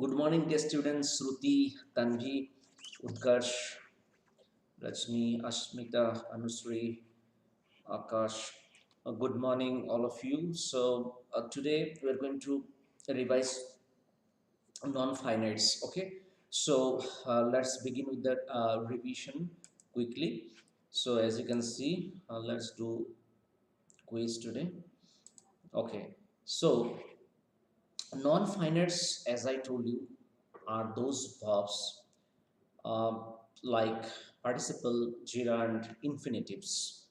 Good morning, dear students. Shruti, Tanvi, Utkarsh, Rajni, Ashmita, Anusri, Akash. Good morning, all of you. Today we are going to revise non-finites. Okay. Let's begin with the revision quickly. So as you can see, let's do quiz today. Okay. So non-finites, as I told you, are those verbs um, like participle, gerund, infinitives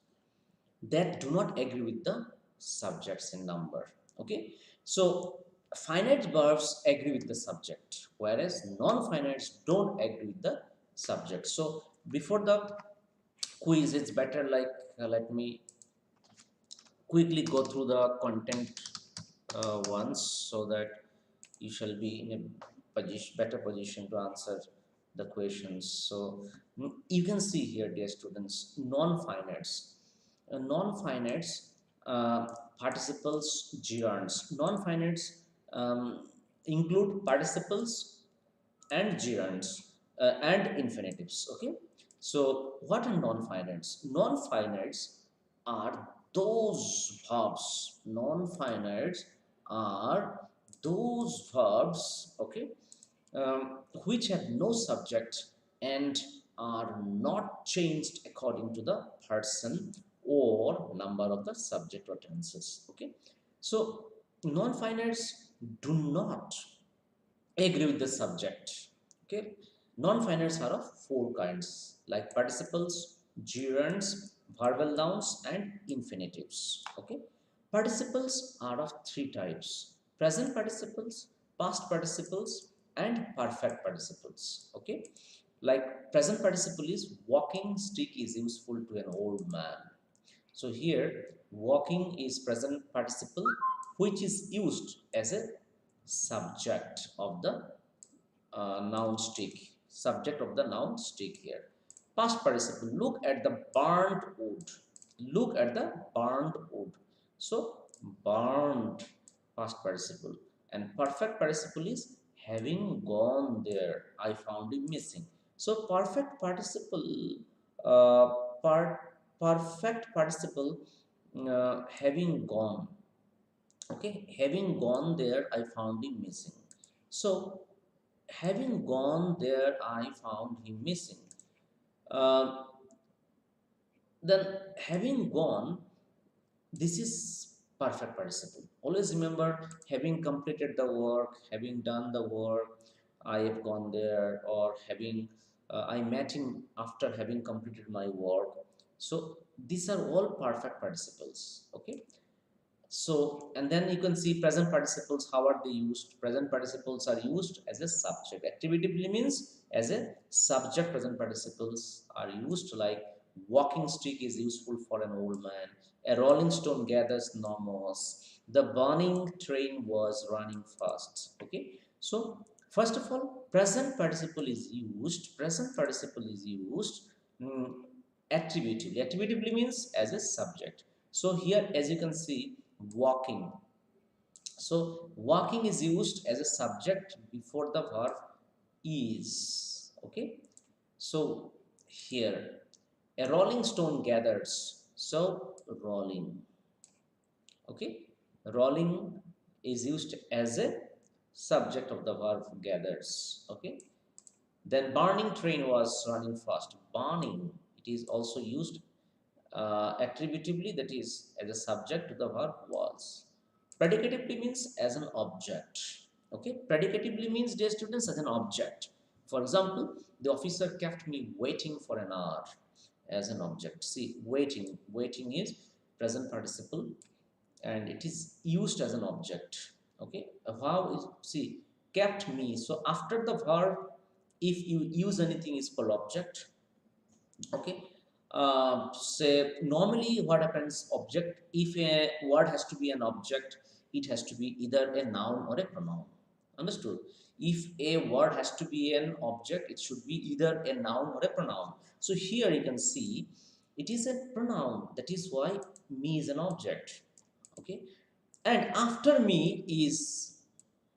that do not agree with the subjects in number. Okay, so finite verbs agree with the subject, whereas non-finites don't agree with the subject. So before the quiz, it's better like let me quickly go through the content once so that you shall be in a better position to answer the questions. So you can see here, dear students, non-finites. Non-finites, participles, gerunds. Non-finites include participles and gerunds and infinitives. Okay, so what are non-finites? Non-finites are those verbs. Non-finites are those verbs, okay, which have no subject and are not changed according to the person or number of the subject or tenses. Okay, so non-finites do not agree with the subject. Okay, non-finites are of four kinds like participles, gerunds, verbal nouns and infinitives. Okay, participles are of three types: present participles, past participles and perfect participles. Okay, like present participle is walking stick is useful to an old man. So here walking is present participle which is used as a subject of the noun stick, subject of the noun stick here. Past participle, look at the burnt wood, look at the burnt wood. So burnt, past participle. And perfect participle is having gone there, I found him missing. So perfect participle, uh, part perfect participle, having gone. Okay, having gone there I found him missing. So having gone there I found him missing. uh, then having gone, this is perfect participle. Always remember, having completed the work, having done the work, I have gone there, or having I met him after having completed my work. So these are all perfect participles. Okay, so, and then you can see present participles. How are they used? Present participles are used as a subject. Activatively means as a subject. Present participles are used like walking stick is useful for an old man. A rolling stone gathers no moss. The burning train was running fast. Okay. So, first of all, present participle is used. Present participle is used attributively. Attributively means as a subject. So here, as you can see, walking. So walking is used as a subject before the verb is. Okay. So here, a rolling stone gathers. So rolling. Okay. Rolling is used as a subject of the verb gathers. Okay. Then burning train was running fast. Burning, it is also used attributively, that is as a subject to the verb was. Predicatively means as an object. Okay, predicatively means, dear students, as an object. For example, the officer kept me waiting for an hour, as an object. See, waiting, waiting is present participle and it is used as an object. Okay, how is, see, kept me. So after the verb, if you use anything is called object. Okay, say normally what happens, object, if a word has to be an object, it has to be either a noun or a pronoun. Understood? If a word has to be an object, it should be either a noun or a pronoun. So here you can see it is a pronoun, that is why me is an object. Okay, and after me is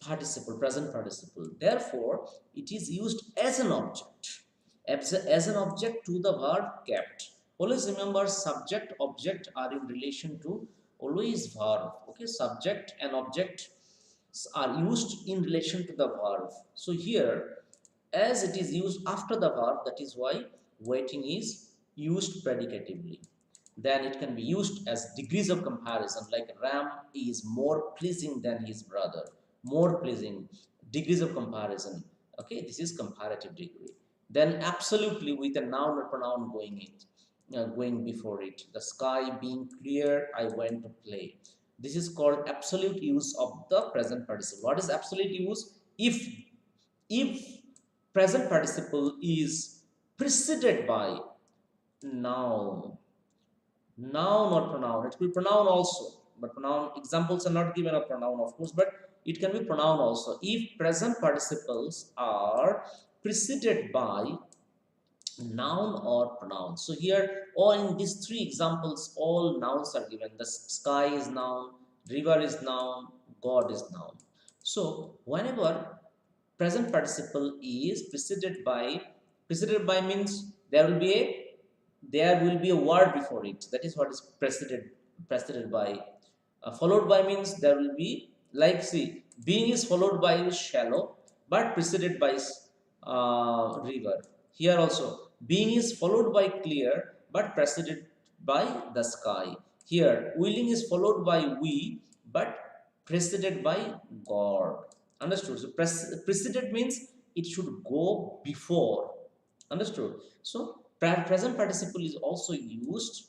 participle, present participle. Therefore, it is used as an object, as an object to the verb kept. Always remember, subject, object are in relation to always verb. Okay, subject and object are used in relation to the verb. So here, as it is used after the verb, that is why waiting is used predicatively. Then it can be used as degrees of comparison, like Ram is more pleasing than his brother. More pleasing, degrees of comparison. Okay, this is comparative degree. Then absolutely with a noun or pronoun going before it. The sky being clear, I went to play. This is called absolute use of the present participle. What is absolute use? If present participle is preceded by noun, noun or pronoun. It could be pronoun also, but pronoun examples are not given of pronoun, of course, but it can be pronoun also. If present participles are preceded by noun or pronoun. So here, all in these three examples, all nouns are given. The sky is noun, river is noun, God is noun. So whenever present participle is preceded by means there will be a word before it. That is what is preceded by. Followed by means there will be, like, see, being is followed by shallow but preceded by river. Here also being is followed by clear but preceded by the sky. Here willing is followed by we but preceded by God. Understood? So preceded means it should go before. Understood? So present participle is also used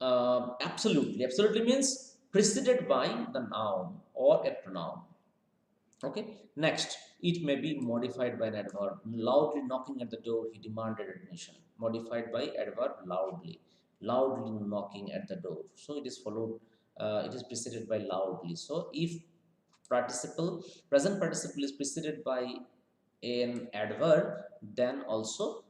absolutely. Absolutely means preceded by the noun or a pronoun. Okay. Next, it may be modified by an adverb. Loudly knocking at the door, he demanded admission. Modified by adverb loudly. Loudly knocking at the door. So it is followed. It is preceded by loudly. So if participle present participle is preceded by an adverb, then also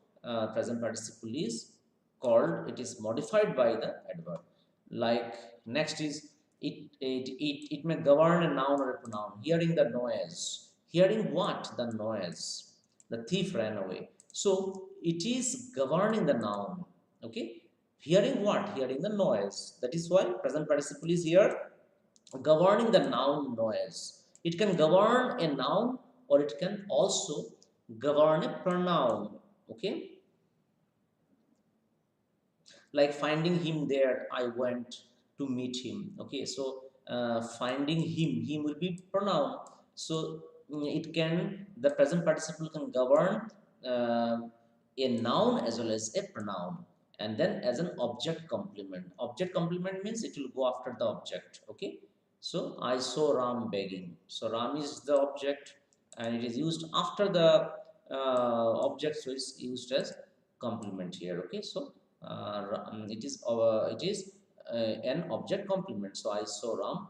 present participle is called, it is modified by the adverb. Like, next is it may govern a noun or a pronoun. Hearing the noise. Hearing what? The noise. The thief ran away. So it is governing the noun. Okay. Hearing what? Hearing the noise. That is why present participle is here governing the noun noise. It can govern a noun or it can also govern a pronoun. Okay. Like finding him there, I went to meet him. Okay. So finding him will be pronoun. So it can, the present participle can govern uh, a noun as well as a pronoun. And then as an object complement. Object complement means it will go after the object. Okay. So I saw Ram begging. So Ram is the object and it is used after the object, so it's used as complement here. Okay. So an object complement. So I saw Ram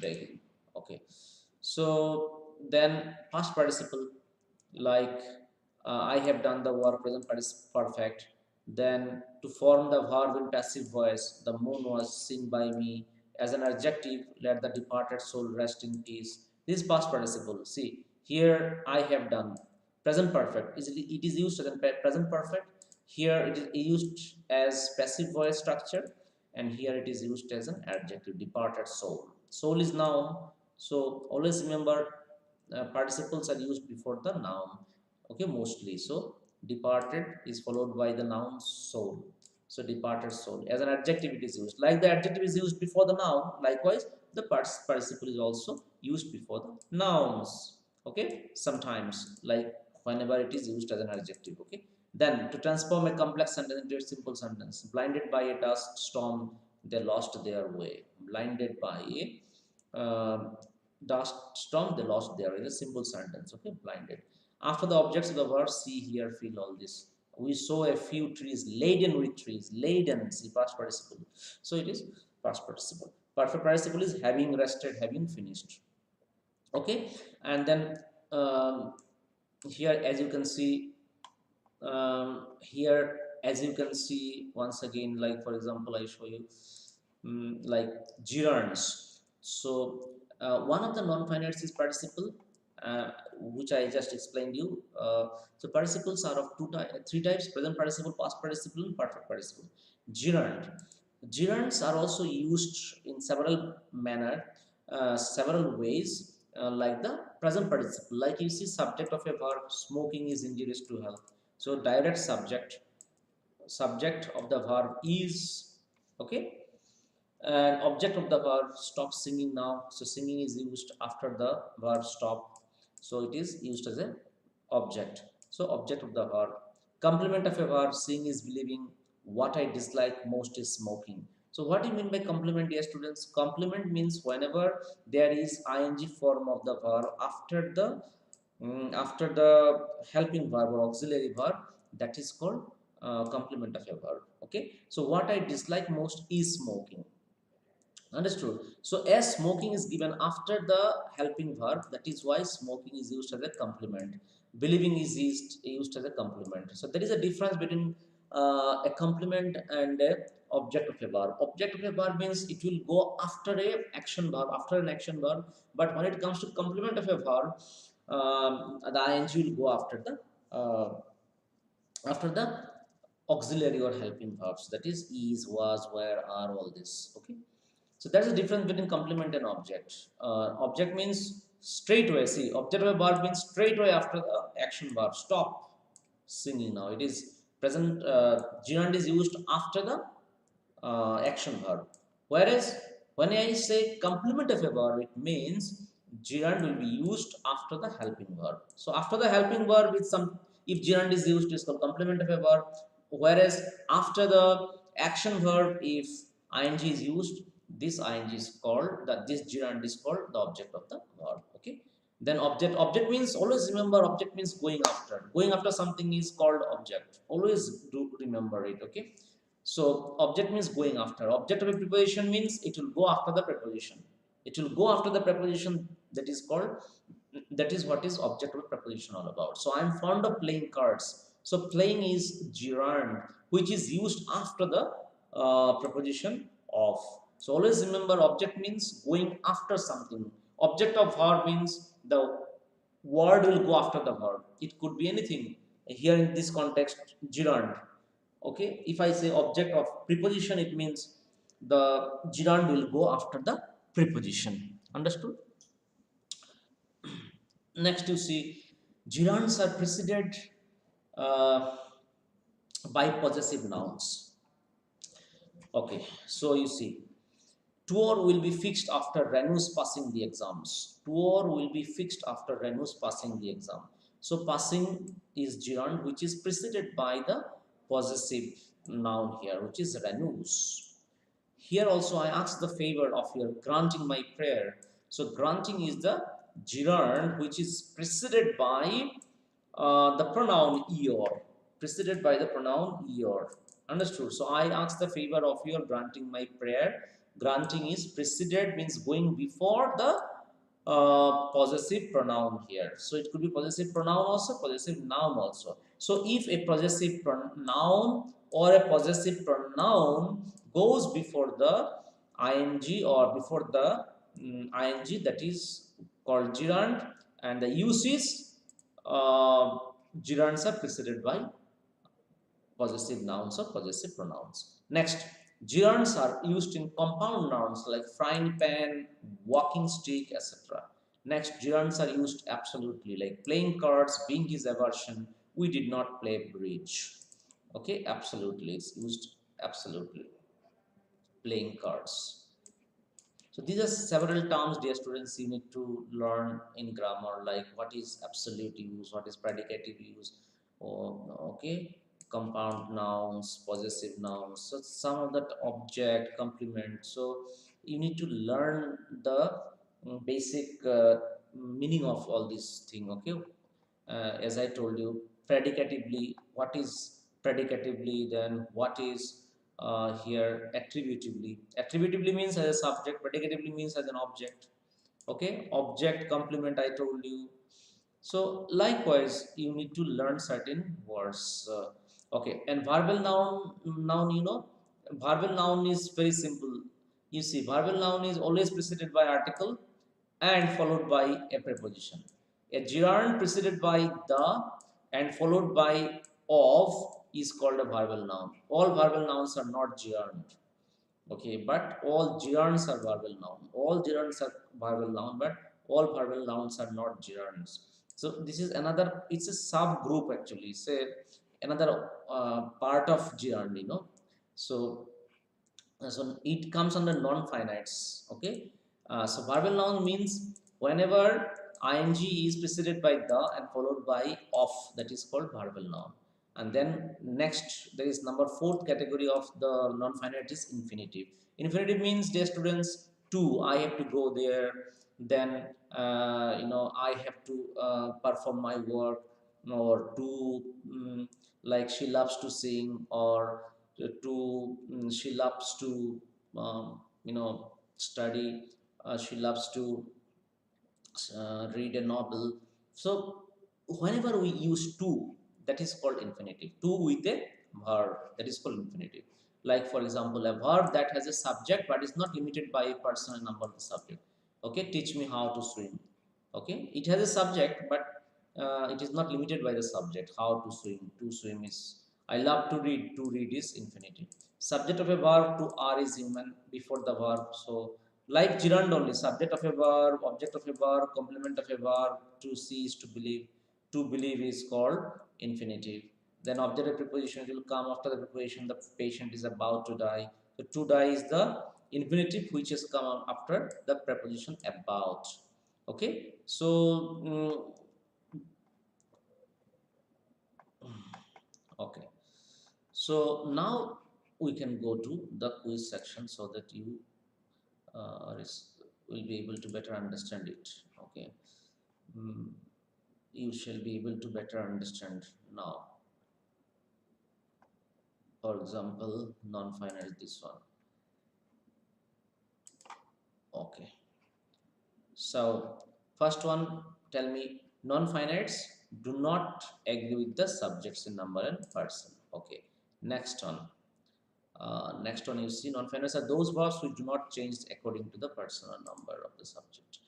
begging. Okay. So then past participle, like I have done the work, present participle perfect. Then to form the verb in passive voice, the moon was seen by me. As an adjective, let the departed soul rest in peace. This is past participle. See, here I have done. Present perfect. It is used as a present perfect. Here it is used as passive voice structure, and here it is used as an adjective. Departed soul. Soul is noun. So always remember, participles are used before the noun. Okay, mostly. So departed is followed by the noun soul. So departed soul. As an adjective it is used. Like the adjective is used before the noun, likewise the participle is also used before the nouns. Okay, sometimes, like whenever it is used as an adjective. Okay. Then to transform a complex sentence into a simple sentence. Blinded by a dust storm, they lost their way. Blinded by a dust storm, they lost their way. A simple sentence. Okay, blinded. After the objects of the verb, see, hear, feel, all this. We saw a few trees laden with trees. Laden, see, past participle. So it is past participle. Perfect participle is having rested, having finished. Okay, and then here, as you can see, here as you can see once again, like for example I show you like gerunds. So one of the non-finites is participle, which I just explained you. So participles are of three types: present participle, past participle, and perfect participle. Gerund. Gerunds are also used in several manner, several ways, like the present participle. Like you see, subject of a verb, smoking is injurious to health. So direct subject of the verb is, okay, and object of the verb, stop singing now. So singing is used after the verb stop, so it is used as a object. So object of the verb. Complement of a verb, seeing is believing. What I dislike most is smoking. So what do you mean by complement, dear students? Complement means whenever there is ing form of the verb after the helping verb or auxiliary verb, that is called complement of a verb. Okay, so what I dislike most is smoking. Understood. So as smoking is given after the helping verb, that is why smoking is used as a complement. Believing is used as a complement. So there is a difference between a complement and a object of a verb. Object of a verb means it will go after a action verb, after an action verb. But when it comes to complement of a verb, the ing will go after the auxiliary or helping verbs. That is, was, were, are, all this. Okay. So that's the difference between complement and object. Object means straight away. See, object of a verb means straight away after the action verb. Stop singing now. It is present. Gerund is used after the action verb. Whereas when I say complement of a verb, it means gerund will be used after the helping verb. So after the helping verb, with some, if gerund is used, it's called complement of a verb. Whereas after the action verb, if ing is used, this ing is called, that this gerund is called the object of the verb. Okay. Then object means, always remember, object means going after something is called object. Always do remember it. Okay. So object means going after. Object of a preposition means it will go after the preposition. It will go after the preposition, that is called, that is what is object of a preposition all about. So I am fond of playing cards. So playing is gerund, which is used after the preposition of. So always remember, object means going after something. Object of verb means the word will go after the verb. It could be anything. Here in this context, gerund. Okay, if I say object of preposition, it means the gerund will go after the preposition. Understood? Next, you see, gerunds are preceded uh, by possessive nouns. Okay, so you see, Tuor will be fixed after Renus passing the exams. Tuor will be fixed after Renus passing the exam. So passing is gerund, which is preceded by the possessive noun here, which is Renus. Here also I ask the favor of your granting my prayer. So granting is the gerund which is preceded by the pronoun your. Preceded by the pronoun your. Understood? So I ask the favor of your granting my prayer. Granting is preceded, means going before the possessive pronoun here. So it could be possessive pronoun also, possessive noun also. So if a possessive noun or a possessive pronoun goes before the ing or before the ing, that is called gerund, and the uses gerunds are preceded by possessive nouns or possessive pronouns. Next, gerunds are used in compound nouns like frying pan, walking stick, etc. Next, gerunds are used absolutely, like playing cards, being his aversion, we did not play bridge. Okay, absolutely, it's used absolutely. Playing cards. So these are several terms, dear students, you need to learn in grammar, like what is absolute use, what is predicative use, okay, compound nouns, possessive nouns. So some of that object, complement. So you need to learn the basic meaning of all these things. Okay, as I told you, predicatively, what is predicatively, then what is here attributively. Attributively means as a subject, predicatively means as an object. Okay, object, complement, I told you. So likewise, you need to learn certain words. Okay, and verbal noun, verbal noun is very simple. You see, verbal noun is always preceded by article and followed by a preposition. A gerund preceded by the and followed by of is called a verbal noun. All verbal nouns are not gerund. Okay, but all gerunds are verbal noun. All gerunds are verbal noun, but all verbal nouns are not gerunds. So this is another. It's a subgroup actually. Say another part of gerund. So so it comes under non-finites. Okay, so verbal noun means whenever ing is preceded by the and followed by of, that is called verbal noun. And then next there is number fourth category of the non-finite is infinitive. Infinitive means, dear students, to, I have to go there, then I have to perform my work, or to, like she loves to sing, or to she loves to study, she loves to read a novel. So whenever we use to, that is called infinitive. To with a verb, that is called infinitive. Like for example, a verb that has a subject but is not limited by a person and number of the subject. Okay, teach me how to swim. Okay, it has a subject, but it is not limited by the subject. How to swim. To swim is, I love to read. To read is infinitive. Subject of a verb, to are is human before the verb. So like gerund only, subject of a verb, object of a verb, complement of a verb. To see is to believe. To believe is called infinitive. Then object of preposition will come after the preposition. The patient is about to die. So to die is the infinitive which has come after the preposition about. Okay, so okay, so now we can go to the quiz section so that you will be able to better understand it. Okay, mm, you shall be able to better understand now. For example, non-finite, this one. Okay, so first one, tell me, non-finites do not agree with the subjects in number and person. Okay, next one. Next one, you see, non-finites are those verbs which do not change according to the person or number of the subject.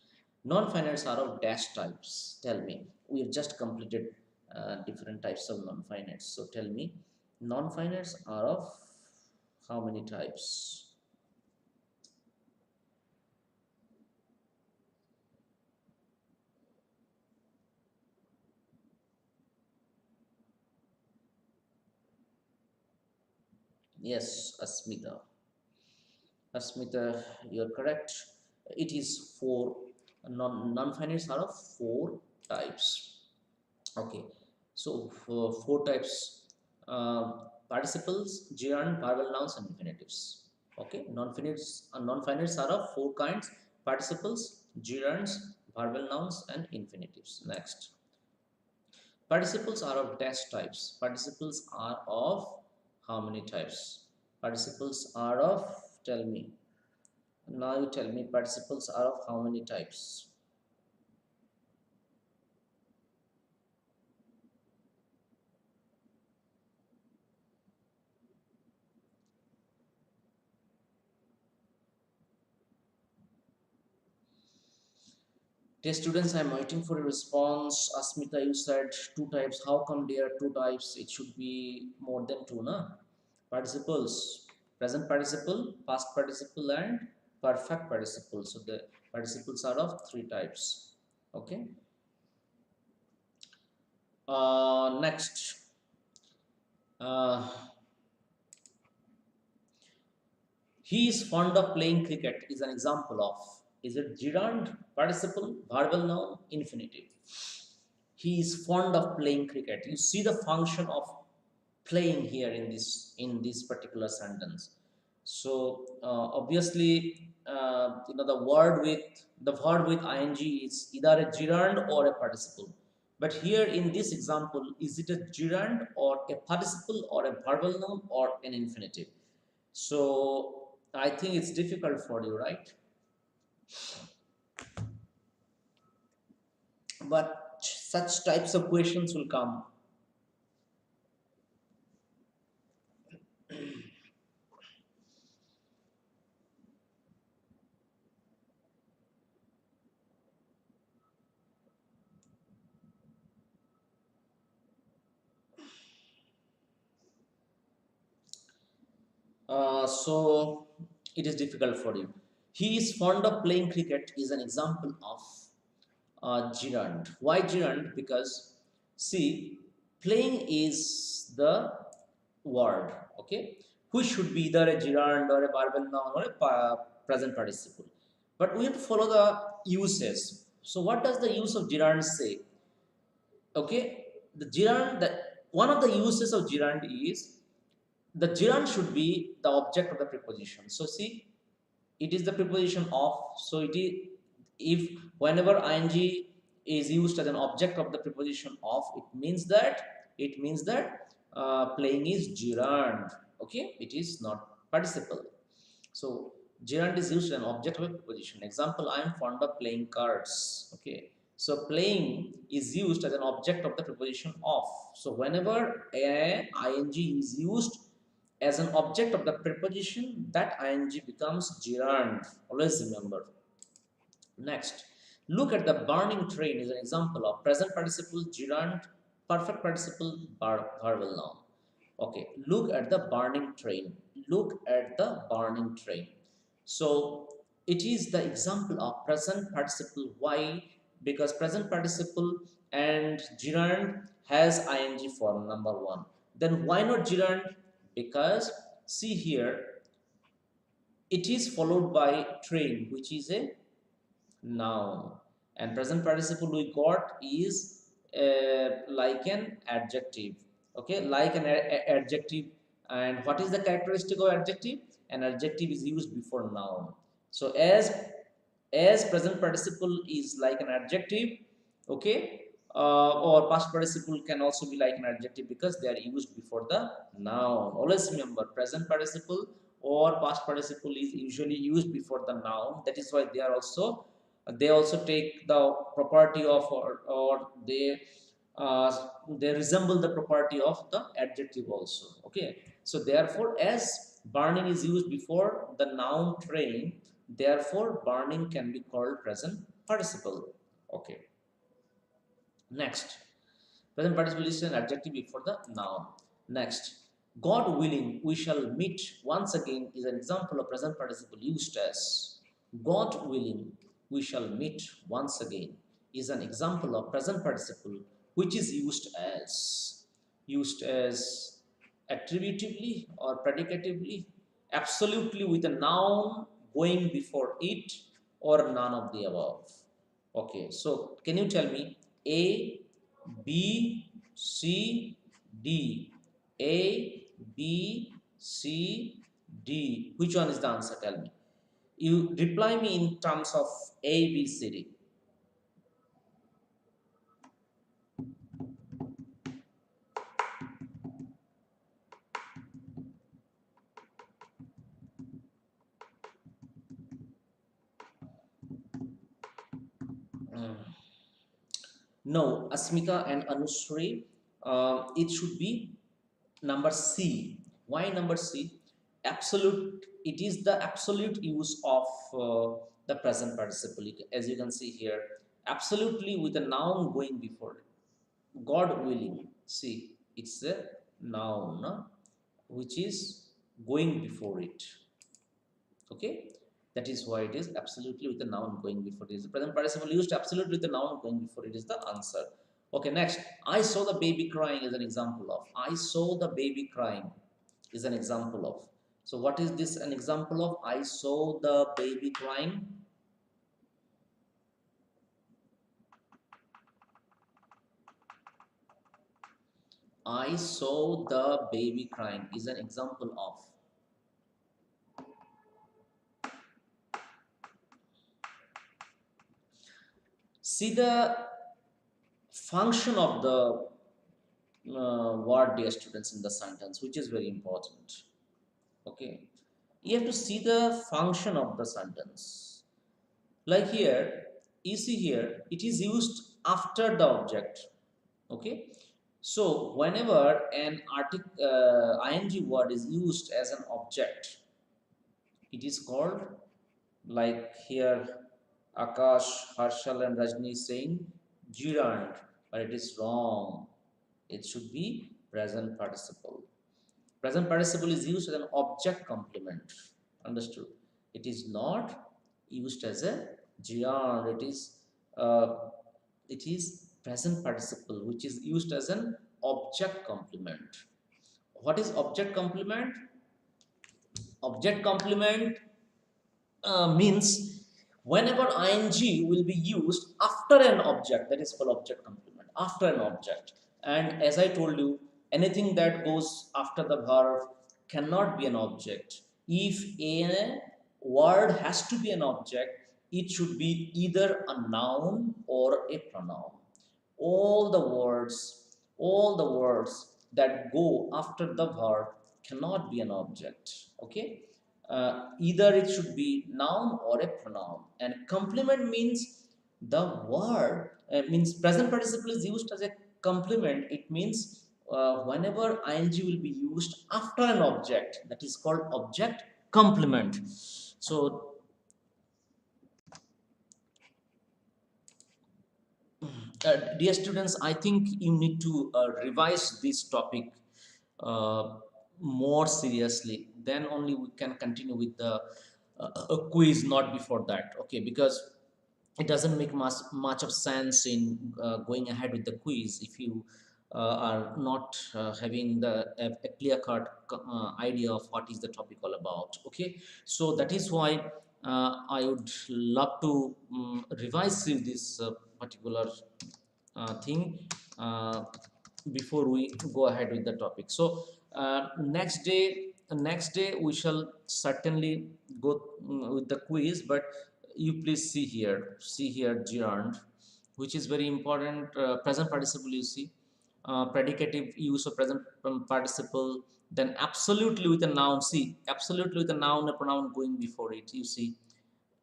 Non-finites are of dash types. Tell me, we have just completed different types of non-finites. So tell me, non-finites are of how many types? Yes, Asmita. Asmita, you're correct. It is four. Non-finites are of four types. Okay, so for four types: participles, gerund, verbal nouns, and infinitives. Okay, non-finites are of four kinds: participles, gerunds, verbal nouns, and infinitives. Next, participles are of dash types. Participles are of how many types? Participles are of, tell me. Now you tell me, participles are of how many types? Dear students, I'm waiting for a response. Asmita, you said two types. How come there are two types? It should be more than two, na? Participles, present participle, past participle, and perfect participle. So the participles are of three types. Okay. Next. Uh, he is fond of playing cricket is an example of, is it gerund, participle, verbal noun, infinitive. He is fond of playing cricket. You see the function of playing here in this particular sentence. So obviously, the verb with ing is either a gerund or a participle. But here in this example, is it a gerund or a participle or a verbal noun or an infinitive? So I think it's difficult for you, right? But such types of questions will come. so it is difficult for you. He is fond of playing cricket is an example of gerund. Why gerund? Because see, playing is the word, okay, which should be either a gerund or a verbal noun or a present participle. But we have to follow the uses. So what does the use of gerund say? Okay, the gerund, that one of the uses of gerund is the gerund should be the object of the preposition. So see, it is the preposition of. So it is, if whenever ing is used as an object of the preposition of, it means that playing is gerund. Okay, it is not participle. So gerund is used as an object of a preposition. Example: I am fond of playing cards. Okay. So playing is used as an object of the preposition of. So whenever a ing is used as an object of the preposition, that ing becomes gerund. Always remember. Next, look at the burning train is an example of present participle, gerund, perfect participle, verbal noun. Okay, look at the burning train. Look at the burning train. So it is the example of present participle. Why? Because present participle and gerund has ing form, number one. Then why not gerund? Because see here, it is followed by train, which is a noun, and present participle we got is like an adjective. Okay, like an adjective. And what is the characteristic of adjective? An adjective is used before noun. So as present participle is like an adjective, okay, or past participle can also be like an adjective because they are used before the noun. Always remember, present participle or past participle is usually used before the noun. That is why they also take the property of, or uh, they resemble the property of the adjective also. Okay, so therefore as burning is used before the noun train, therefore burning can be called present participle. Okay, next, present participle is an adjective before the noun. Next, God willing, we shall meet once again is an example of present participle used as. God willing, we shall meet once again is an example of present participle which is used as attributively or predicatively, absolutely with a noun going before it, or none of the above. Okay, so can you tell me A, B, C, D? A, B, C, D. Which one is the answer? Tell me. You reply me in terms of A, B, C, D. Mm. No, Asmita and Anushree, it should be number C. Why number C? Absolute. It is the absolute use of the present participle. As you can see here, absolutely with a noun going before it. God willing. See, it's a noun which is going before it. Okay, that is why it is absolutely with the noun going before it. Is the present participle used absolutely with the noun going before it is the answer. Okay, next, I saw the baby crying is an example of. I saw the baby crying is an example of. So what is this an example of? I saw the baby crying. I saw the baby crying is an example of. See the function of the word, dear students, in the sentence, which is very important. Okay, you have to see the function of the sentence. Like here, you see here, it is used after the object. Okay, so whenever an ing word is used as an object, it is called, like here, Akash, Harshal and Rajni saying gerund, but it is wrong. It should be present participle. Present participle is used as an object complement. Understood? It is not used as a gerund. Uh, it is present participle which is used as an object complement. What is object complement? Object complement means whenever ing will be used after an object, that is called object complement, after an object. And as I told you, anything that goes after the verb cannot be an object. If a word has to be an object, it should be either a noun or a pronoun. All the words that go after the verb cannot be an object. Okay, either it should be noun or a pronoun. And complement means the word means present participle is used as a complement. It means whenever ing will be used after an object, that is called object complement. So dear students, I think you need to revise this topic uh, more seriously. Then only we can continue with the a quiz, not before that. Okay, because it doesn't make much of sense in going ahead with the quiz if you are not having a clear cut idea of what is the topic all about. Okay, so that is why I would love to revise this particular thing uh, before we go ahead with the topic. So next day we shall certainly go with the quiz, but you please see here gerund, which is very important. Present participle, you see, predicative use of present participle, then absolutely with a noun. See, absolutely with a noun, a pronoun going before it, you see,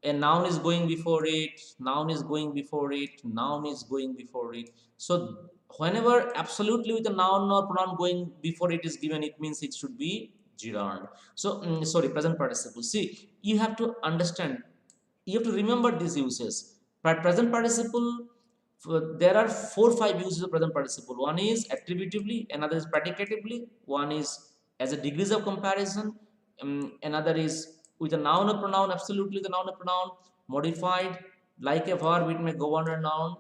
a noun is going before it, noun is going before it, noun is going before it. So whenever absolutely with a noun or pronoun going before it is given, it means it should be gerund. So sorry, present participle. See, you have to understand, you have to remember these uses. But present participle, there are 4 5 uses of present participle. One is attributively, another is predicatively, one is as a degrees of comparison, another is with a noun or pronoun, absolutely the noun or pronoun, modified like a verb, it may go under noun,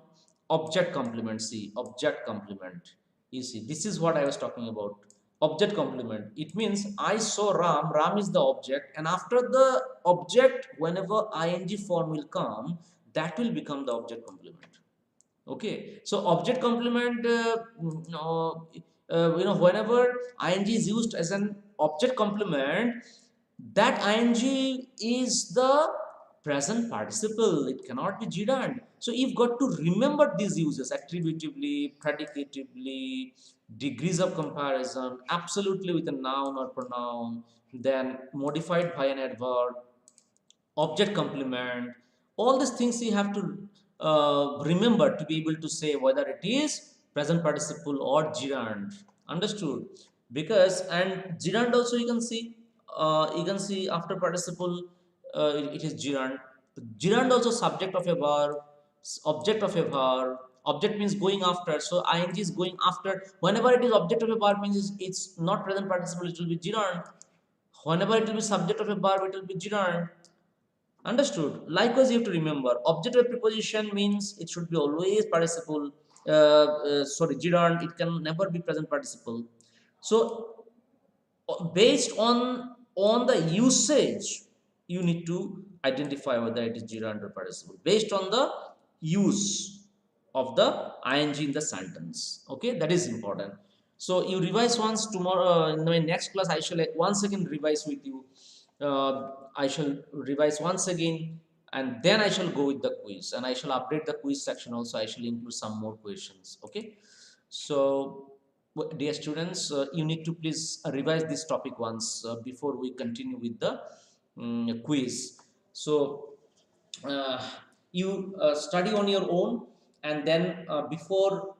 object complement. See, object complement, you see, this is what I was talking about. Object complement, it means I saw Ram is the object, and after the object, whenever ing form will come, that will become the object complement. Okay, so object complement, whenever ing is used as an object complement, that ing is the present participle, it cannot be gerund. So you've got to remember these uses: attributively, predicatively, degrees of comparison, absolutely with a noun or pronoun, then modified by an adverb, object complement. All these things you have to remember to be able to say whether it is present participle or gerund. Understood? Because, and gerund also you can see after participle, it is gerund. Gerund also subject of a verb, object of a verb. Object means going after, so ing is going after. Whenever it is object of a verb means it's not present participle, it will be gerund. Whenever it will be subject of a verb, it will be gerund. Understood? Likewise, you have to remember object of preposition means it should be always participle. Sorry, gerund. It can never be present participle. So, based on the usage, you need to identify whether it is gerund or participle based on the use of the ing in the sentence. Okay, that is important. So you revise once. Tomorrow in my next class I shall once again revise with you. I shall revise once again, and then I shall go with the quiz, and I shall update the quiz section also. I shall include some more questions. Okay, so dear students, you need to please revise this topic once before we continue with the quiz. So uh, you study on your own, and then before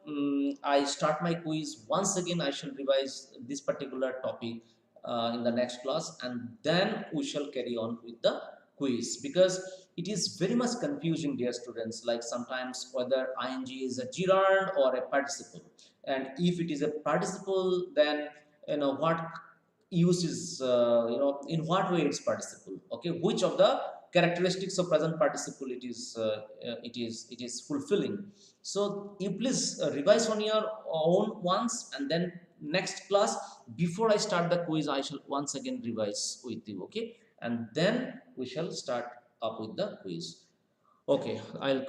I start my quiz, once again I shall revise this particular topic in the next class, and then we shall carry on with the quiz, because it is very much confusing, dear students, like sometimes whether ing is a gerund or a participle. And if it is a participle, then what use is in what way it's participle, okay, which of the characteristics of present participle it is fulfilling. So you please revise on your own once, and then next class, before I start the quiz, I shall once again revise with you, okay, and then we shall start up with the quiz. Okay,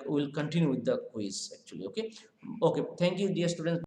will continue with the quiz actually. Okay, okay, thank you dear students.